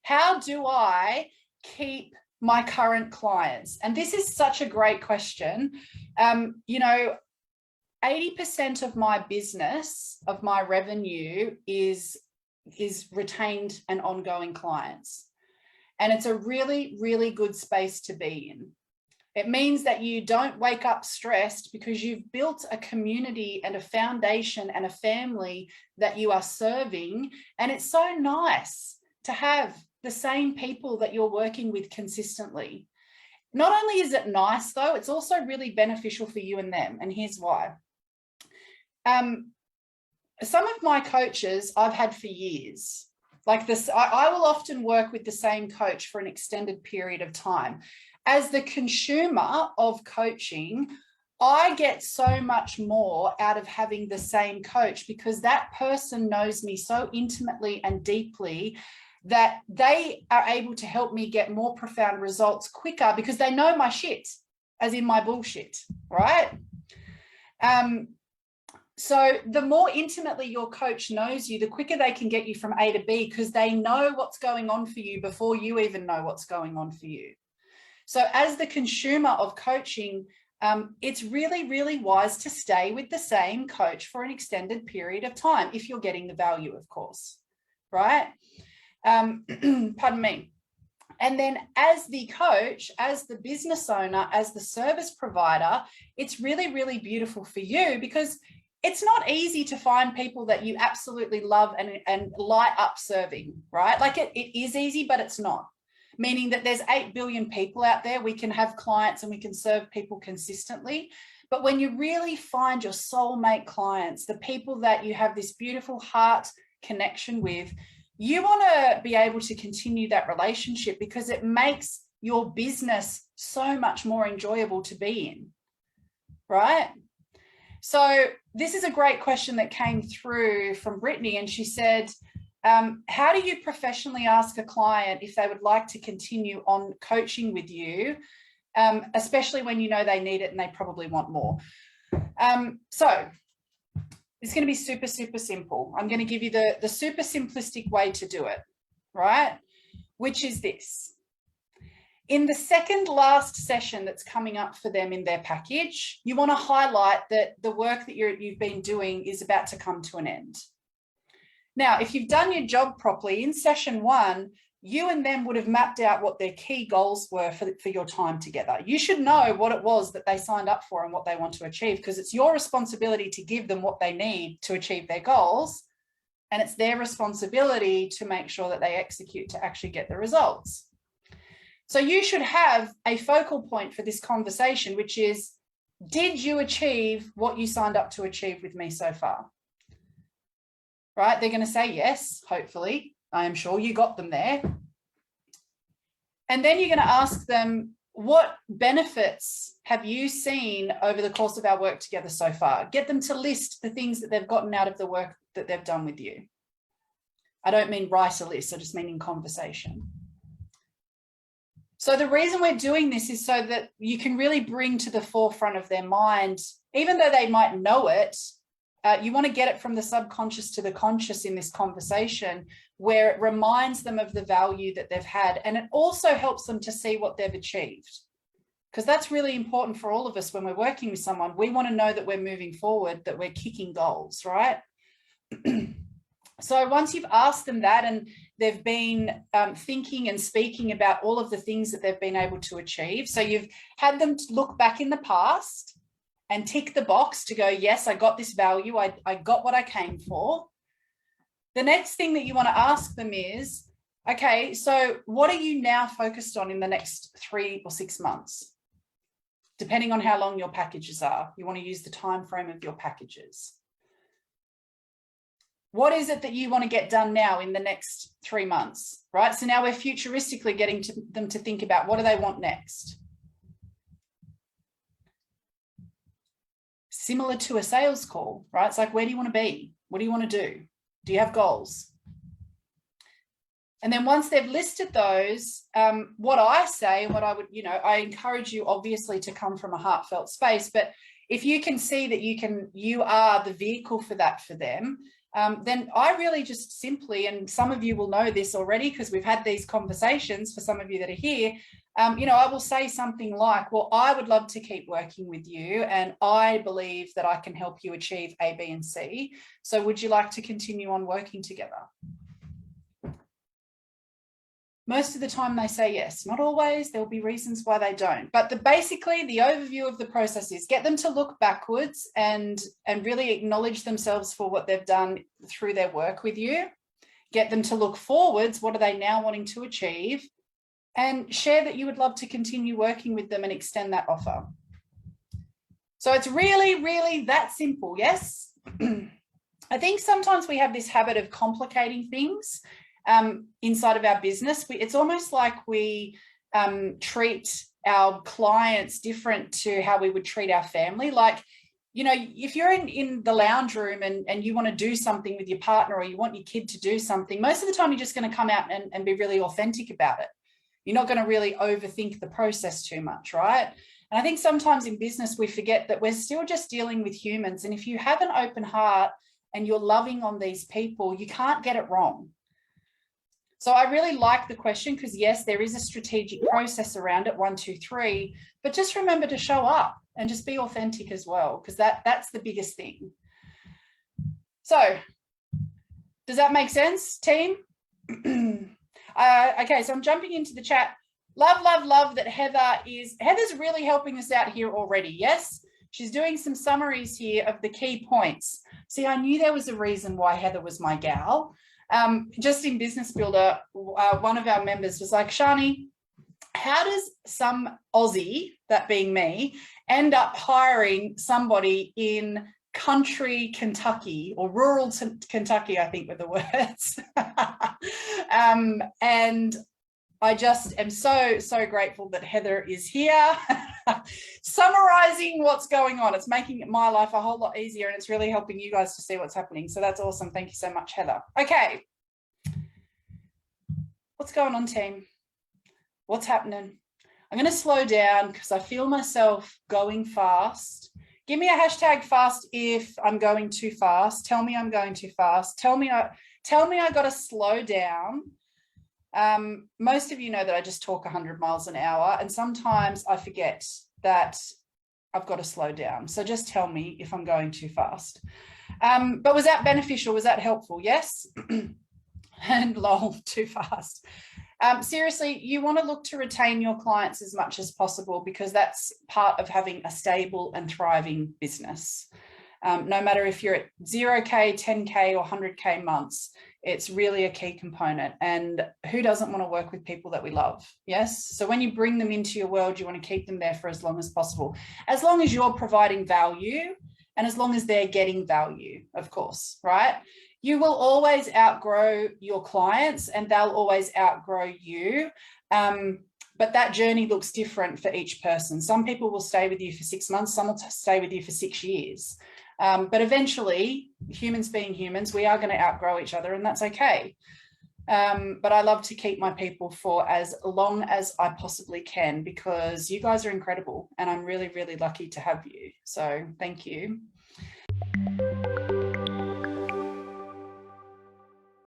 how do I keep my current clients? And this is such a great question. 80% of my business, of my revenue is retained and ongoing clients. And it's a really, really good space to be in. It means that you don't wake up stressed because you've built a community and a foundation and a family that you are serving. And it's so nice to have the same people that you're working with consistently. Not only is it nice though, it's also really beneficial for you and them. And here's why. Some of my coaches I've had for years, like this, I will often work with the same coach for an extended period of time. As the consumer of coaching, I get so much more out of having the same coach because that person knows me so intimately and deeply that they are able to help me get more profound results quicker because they know my shit, as in my bullshit, right? So the more intimately your coach knows you, the quicker they can get you from A to B because they know what's going on for you before you even know what's going on for you. So as the consumer of coaching, it's really, really wise to stay with the same coach for an extended period of time if you're getting the value, of course, right? Pardon me. And then as the coach, as the business owner, as the service provider, it's really, really beautiful for you because it's not easy to find people that you absolutely love and light up serving, right? Like it is easy, but it's not. Meaning that there's 8 billion people out there. We can have clients and we can serve people consistently. But when you really find your soulmate clients, the people that you have this beautiful heart connection with, you want to be able to continue that relationship because it makes your business so much more enjoyable to be in, right? So this is a great question that came through from Brittany, and she said, how do you professionally ask a client if they would like to continue on coaching with you, especially when you know they need it and they probably want more? So it's going to be super, super simple. I'm going to give you the super simplistic way to do it, right? Which is this. In the second last session that's coming up for them in their package, you want to highlight that the work that you've been doing is about to come to an end. Now, if you've done your job properly, in session 1, you and them would have mapped out what their key goals were for your time together. You should know what it was that they signed up for and what they want to achieve, because it's your responsibility to give them what they need to achieve their goals. And it's their responsibility to make sure that they execute to actually get the results. So you should have a focal point for this conversation, which is, did you achieve what you signed up to achieve with me so far? Right? They're going to say yes, hopefully. I am sure you got them there. And then you're going to ask them, what benefits have you seen over the course of our work together so far? Get them to list the things that they've gotten out of the work that they've done with you. I don't mean write a list, I just mean in conversation. So the reason we're doing this is so that you can really bring to the forefront of their mind, even though they might know it, you want to get it from the subconscious to the conscious in this conversation, where it reminds them of the value that they've had. And it also helps them to see what they've achieved, because that's really important for all of us when we're working with someone. We want to know that we're moving forward, that we're kicking goals, right? So once you've asked them that and they've been thinking and speaking about all of the things that they've been able to achieve, so you've had them to look back in the past and tick the box to go, yes, I got this value, I got what I came for. The next thing that you want to ask them is, okay, so what are you now focused on in the next 3 or 6 months? Depending on how long your packages are, you want to use the time frame of your packages. What is it that you want to get done now in the next 3 months, right? So now we're futuristically getting them to think about, what do they want next? Similar to a sales call, right? It's like, where do you want to be? What do you want to do? Do you have goals? And then once they've listed those, what I say, what I would, I encourage you obviously to come from a heartfelt space, but if you can see that you are the vehicle for that for them, then I really just simply, and some of you will know this already because we've had these conversations for some of you that are here, I will say something like, well, I would love to keep working with you and I believe that I can help you achieve A, B, and C. So would you like to continue on working together? Most of the time they say yes, not always. There'll be reasons why they don't. But basically the overview of the process is get them to look backwards and really acknowledge themselves for what they've done through their work with you. Get them to look forwards. What are they now wanting to achieve? And share that you would love to continue working with them and extend that offer. So it's really, really that simple, yes? I think sometimes we have this habit of complicating things inside of our business. It's almost like we treat our clients different to how we would treat our family. Like, if you're in the lounge room and you want to do something with your partner or you want your kid to do something, most of the time you're just going to come out and be really authentic about it. You're not going to really overthink the process too much, right? And I think sometimes in business, we forget that we're still just dealing with humans. And if you have an open heart and you're loving on these people, you can't get it wrong. So I really like the question because, yes, there is a strategic process around it, 1, 2, 3, but just remember to show up and just be authentic as well, because that's the biggest thing. So does that make sense, team? Okay, so I'm jumping into the chat. Love, love, love that Heather's really helping us out here already. Yes, she's doing some summaries here of the key points. See, I knew there was a reason why Heather was my gal. Just in Business Builder, one of our members was like, Shani, how does some Aussie, that being me, end up hiring somebody in country Kentucky or rural Kentucky, I think were the words. And I just am so, so grateful that Heather is here summarizing what's going on. It's making my life a whole lot easier and it's really helping you guys to see what's happening. So that's awesome. Thank you so much, Heather. Okay. What's going on, team? What's happening? I'm going to slow down because I feel myself going fast. Give me a hashtag fast if I'm going too fast. Tell me I'm going too fast. Tell me I got to slow down. Most of you know that I just talk 100 miles an hour, and sometimes I forget that I've got to slow down. So just tell me if I'm going too fast. But was that beneficial? Was that helpful? Yes. And lol, too fast. Seriously, you want to look to retain your clients as much as possible because that's part of having a stable and thriving business. No matter if you're at 0K, 10K or 100K months, it's really a key component. And who doesn't want to work with people that we love? Yes. So when you bring them into your world, you want to keep them there for as long as possible, as long as you're providing value and as long as they're getting value, of course, right? You will always outgrow your clients and they'll always outgrow you. But that journey looks different for each person. Some people will stay with you for 6 months, some will stay with you for 6 years. But eventually, humans being humans, we are going to outgrow each other and that's okay. But I love to keep my people for as long as I possibly can because you guys are incredible and I'm really, really lucky to have you. So thank you.